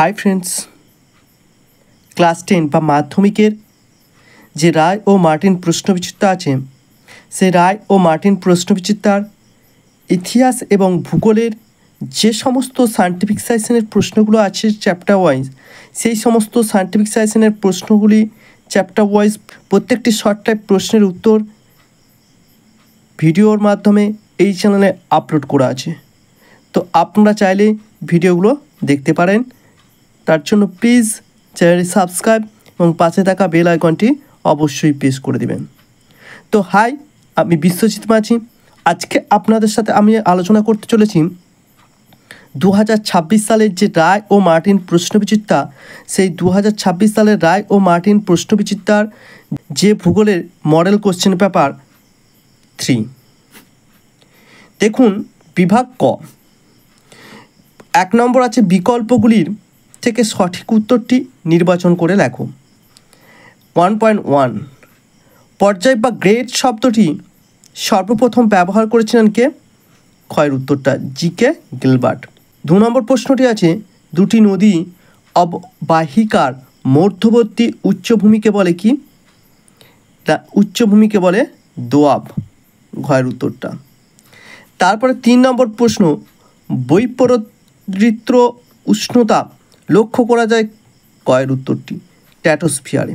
Hi friends, class 10 বা মাধ্যমিকের যে রায় ও মার্টিন প্রশ্নবিচিত্রা আছে সেই রায় ও মার্টিন প্রশ্নবিচিত্রার ইতিহাস এবং ভূগোলের যে সমস্ত সায়েন্টিফিক সাজেশনের প্রশ্নগুলো আছে চ্যাপ্টার ওয়াইজ, সেই সমস্ত সায়েন্টিফিক সাজেশনের প্রশ্নগুলি চ্যাপ্টার ওয়াইজ প্রত্যেকটি শর্ট টাইপ প্রশ্নের উত্তর ভিডিওর মাধ্যমে এই চ্যানেলে আপলোড করা আছে। তো আপনারা চাইলে ভিডিওগুলো দেখতে পারেন। তার জন্য প্লিজ চ্যানেলটি সাবস্ক্রাইব এবং পাশে থাকা বেল আইকনটি অবশ্যই প্রেস করে দেবেন। তো হাই, আমি বিশ্বজিৎ মাঝি। আজকে আপনাদের সাথে আমি আলোচনা করতে চলেছি 2026 সালের যে রায় ও মার্টিন প্রশ্নবিচিত্রা, সেই 2026 সালের রায় ও মার্টিন প্রশ্নবিচিত্রার যে ভূগোলের মডেল কোশ্চেন পেপার 3। দেখুন, বিভাগ ক 1 নম্বর আছে বিকল্পগুলির থেকে সঠিক উত্তরটি নির্বাচন করে লেখো। 1.1 পর্যায় বা গ্রেড শব্দটি সর্বপ্রথম ব্যবহার করেছিলেন কে? ক্ষয়ের উত্তরটা জি.কে. গিলবার্ট। 2 নম্বর প্রশ্নটি আছে দুটি নদী অববাহিকার মধ্যবর্তী উচ্চভূমিকে বলে কি? উচ্চভূমিকে বলে দোয়াব, ঘয়ের উত্তরটা। তারপরে 3 নম্বর প্রশ্ন, বৈপরীত্য উষ্ণতা লক্ষ্য করা যায় কয়ের উত্তরটি স্ট্র্যাটোস্ফিয়ারে।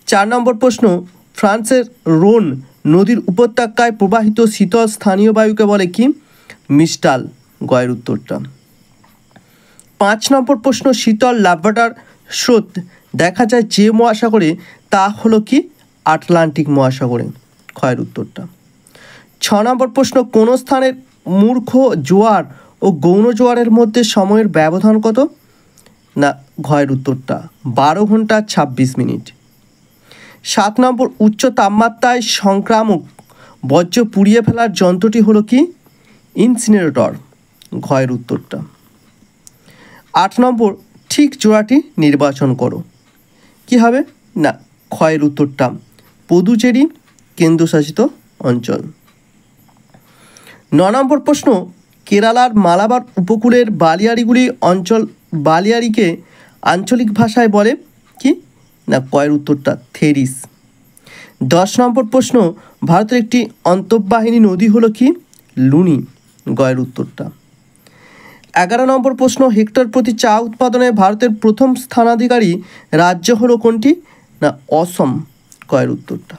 4 নম্বর প্রশ্ন, ফ্রান্সের রোন নদীর উপত্যকায় প্রবাহিত শীতল স্থানীয় বায়ুকে বলে কি? মিস্টাল, গয়ের উত্তরটা। 5 নম্বর প্রশ্ন, শীতল লাভাটার স্রোত দেখা যায় যে মহাসাগরে তা হলো কি? আটলান্টিক মহাসাগরে, ক্ষয়ের উত্তরটা। 6 নম্বর প্রশ্ন, কোন স্থানের মূর্খ জোয়ার ও গৌণ জোয়ারের মধ্যে সময়ের ব্যবধান কত? না, ঘয়ের উত্তরটা 12 ঘন্টা 26 মিনিট। 7 নম্বর, উচ্চ তাপমাত্রায় সংক্রামক বর্জ্য পুড়িয়ে ফেলার যন্ত্রটি হলো কি? ইনসিনারেটর, ঘয়ের উত্তরটা। 8 নম্বর, ঠিক জোড়াটি নির্বাচন করো। কি হবে? না, ক্ষয়ের উত্তরটা পুদুচেরি কেন্দ্রশাসিত অঞ্চল। 9 নম্বর প্রশ্ন, কেরালার মালাবার উপকূলের বালিয়াড়িকে আঞ্চলিক ভাষায় বলে কি? না, কয়ের উত্তরটা থেরিস। 10 নম্বর প্রশ্ন, ভারতের একটি অন্তর্বাহিনী নদী হলো কি? লুনি, গয়ের উত্তরটা। 11 নম্বর প্রশ্ন, হেক্টর প্রতি চা উৎপাদনে ভারতের প্রথম স্থানাধিকারী রাজ্য হলো কোনটি? না, অসম, কয়ের উত্তরটা।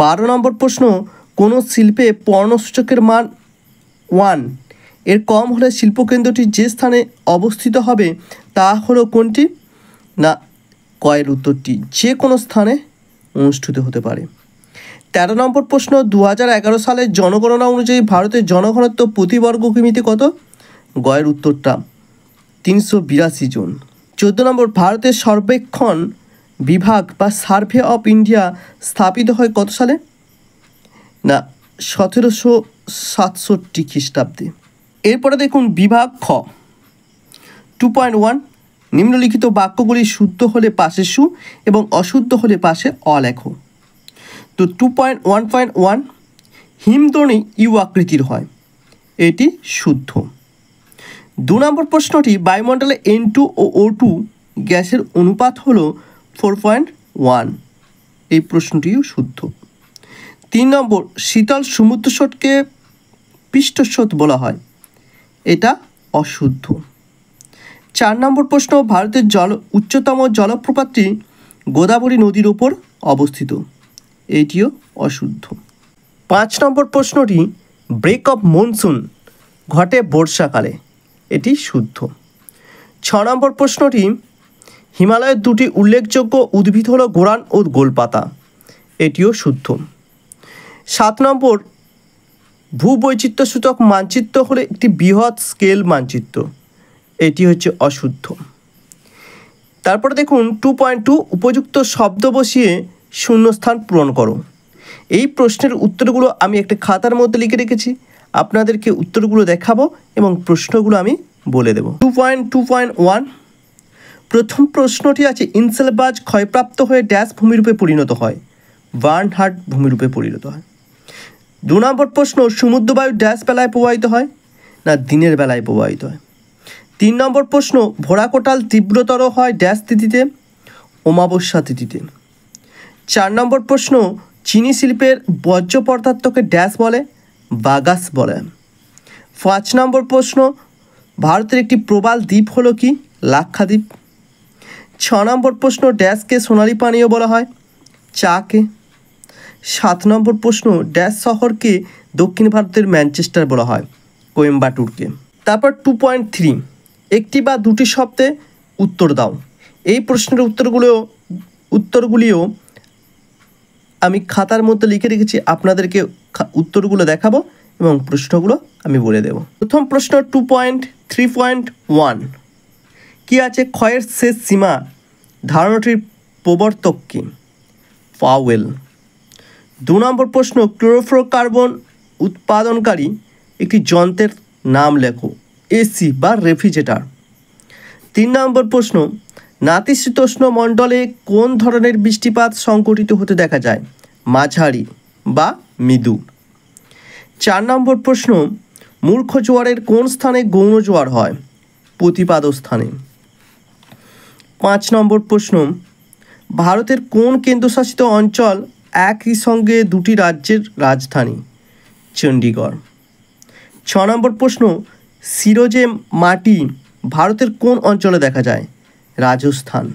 12 নম্বর প্রশ্ন, কোনো শিল্পে পর্ণসূচকের মান 1 এর কম হলে শিল্পকেন্দ্রটি যে স্থানে অবস্থিত হবে তা হলো কোনটি? না, কয়ের উত্তরটি যে কোনো স্থানে অনুষ্ঠিত হতে পারে। 13 নম্বর প্রশ্ন, 2011 সালের জনগণনা অনুযায়ী ভারতের জনঘনত্ব প্রতি বর্গ কিমিতে কত? গয়ের উত্তরটা 382 জন। 14 নম্বর, ভারতের সর্বেক্ষণ বিভাগ বা সার্ভে অফ ইন্ডিয়া স্থাপিত হয় কত সালে? না, 1767 খ্রিস্টাব্দে। এরপরে দেখুন বিভাগ খ 2.1 নিম্নলিখিত বাক্যগুলি শুদ্ধ হলে পাশে সু এবং অশুদ্ধ হলে পাশে অ লেখো। তো 2.1.1 হিমদ্রোণী ইউ আকৃতির হয়, এটি শুদ্ধ। 2 নম্বর প্রশ্নটি, বায়ুমণ্ডলে N2 ও O2 গ্যাসের অনুপাত হলো 4.1, এই প্রশ্নটিও শুদ্ধ। 3 নম্বর, শীতল সমুদ্র স্রোতকে পৃষ্ঠস্রোত বলা হয়, এটা অশুদ্ধ। 4 নম্বর প্রশ্ন, ভারতের উচ্চতম জলপ্রপাতটি গোদাবরী নদীর ওপর অবস্থিত, এটিও অশুদ্ধ। 5 নম্বর প্রশ্নটি, ব্রেক অফ মনসুন ঘটে বর্ষাকালে, এটি শুদ্ধ। 6 নম্বর প্রশ্নটি, হিমালয়ের দুটি উল্লেখযোগ্য উদ্ভিদ হলো গোরান ও গোলপাতা, এটিও শুদ্ধ। 7 নম্বর, ভূবৈচিত্র্যসূচক মানচিত্র হলো একটি বৃহৎ স্কেল মানচিত্র, এটি হচ্ছে অশুদ্ধ। তারপরে দেখুন 2.2 উপযুক্ত শব্দ বসিয়ে শূন্যস্থান পূরণ করো। এই প্রশ্নের উত্তরগুলো আমি একটা খাতার মধ্যে লিখে রেখেছি, আপনাদেরকে উত্তরগুলো দেখাবো এবং প্রশ্নগুলো আমি বলে দেব। 2.2.1 প্রথম প্রশ্নটি আছে, ইনসেলবাজ ক্ষয়প্রাপ্ত হয়ে ড্যাশ ভূমিরূপে পরিণত হয়? বার্নহার্ড ভূমিরূপে পরিণত হয়। 2 নম্বর প্রশ্ন, সমুদ্রবায়ু ড্যাশ বেলায় প্রবাহিত হয়? না, দিনের বেলায় প্রবাহিত হয়। 3 নম্বর প্রশ্ন, ভোড়াকোটাল তীব্রতর হয় ড্যাশ তিথিতে? অমাবস্যা তিথিতে। 4 নম্বর প্রশ্ন, চিনি শিল্পের বর্জ্য পদার্থকে ড্যাশ বলে? বাগাস বলে। 5 নম্বর প্রশ্ন, ভারতের একটি প্রবাল দ্বীপ হলো কি? লাক্ষাদ্বীপ। 6 নম্বর প্রশ্ন, ড্যাশকে সোনালী পানীয় বলা হয়? চাকে। 7 নম্বর প্রশ্ন, ড্যাশ শহরকে দক্ষিণ ভারতের ম্যানচেস্টার বলা হয়? কোয়েম্বাটুরকে। তারপর 2.3, একটি বা দুটি শব্দে উত্তর দাও। এই প্রশ্নের উত্তরগুলিও আমি খাতার মধ্যে লিখে রেখেছি, আপনাদেরকে উত্তরগুলো দেখাবো এবং প্রশ্নগুলো আমি বলে দেব। প্রথম প্রশ্ন 2.3.1, কি আছে? ক্ষয়ের শেষ সীমা ধারণাটির প্রবর্তক কি? পাওয়েল। 2 নম্বর প্রশ্ন, ক্লোরোফ্লোরোকার্বন উৎপাদনকারী একটি যন্ত্রের নাম লেখো। এসি বা রেফ্রিজারেটর। 3 নম্বর প্রশ্ন, নাতিশীতোষ্ণ মণ্ডলে কোন ধরনের বৃষ্টিপাত সংঘটিত হতে দেখা যায়? মাঝারি বা মৃদু। 4 নম্বর প্রশ্ন, মূর্খ জোয়ারের কোন স্থানে গৌণ জোয়ার হয়? প্রতিপাদ স্থানে। 5 নম্বর প্রশ্ন, ভারতের কোন কেন্দ্রশাসিত অঞ্চল একই সঙ্গে দুটি রাজ্যের রাজধানী? চণ্ডীগড়। 6 নম্বর প্রশ্ন, সিরোজে মাটি ভারতের কোন অঞ্চলে দেখা যায়? রাজস্থান।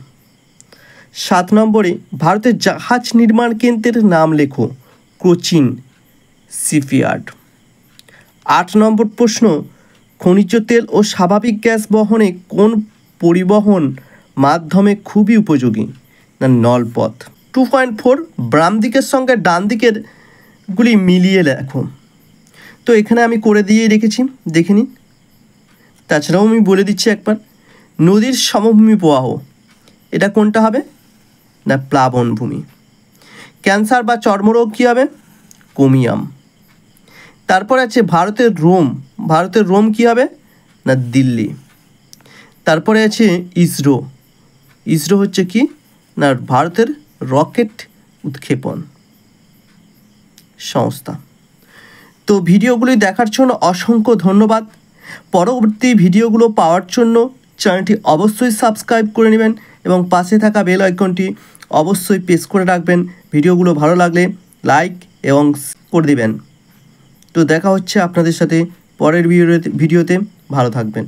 7 নম্বরে, ভারতের জাহাজ নির্মাণ কেন্দ্রের নাম লেখো। কোচিন শিপইয়ার্ড। 8 নম্বর প্রশ্ন, খনিজ তেল ও স্বাভাবিক গ্যাস বহনে কোন পরিবহন মাধ্যমে খুবই উপযোগী? না নলপথ। 2.4, বাম দিকের সঙ্গে ডান দিকের গুলি মিলিয়ে লেখো। তো এখানে আমি করে দিয়ে রেখেছি, দেখে নিন। তাছাড়াও আমি বলে দিচ্ছি একবার, নদীর সমভূমি প্রবাহ, এটা কোনটা হবে? না প্লাবনভূমি। ক্যান্সার বা চর্মরোগ কী হবে? কোমিয়াম। তারপর আছে ভারতের রোম কী হবে? না দিল্লি। তারপরে আছে ইসরো হচ্ছে কি? না ভারতের রকেট উৎক্ষেপণ সংস্থা। তো ভিডিওগুলি দেখার জন্য অসংখ্য ধন্যবাদ। পরবর্তী ভিডিওগুলো পাওয়ার জন্য চ্যানেলটি অবশ্যই সাবস্ক্রাইব করে নেবেন এবং পাশে থাকা বেল আইকনটি অবশ্যই প্রেস করে রাখবেন। ভিডিওগুলো ভালো লাগলে লাইক এবং করে দিবেন। তো দেখা হচ্ছে আপনাদের সাথে পরের ভিডিওতে। ভালো থাকবেন।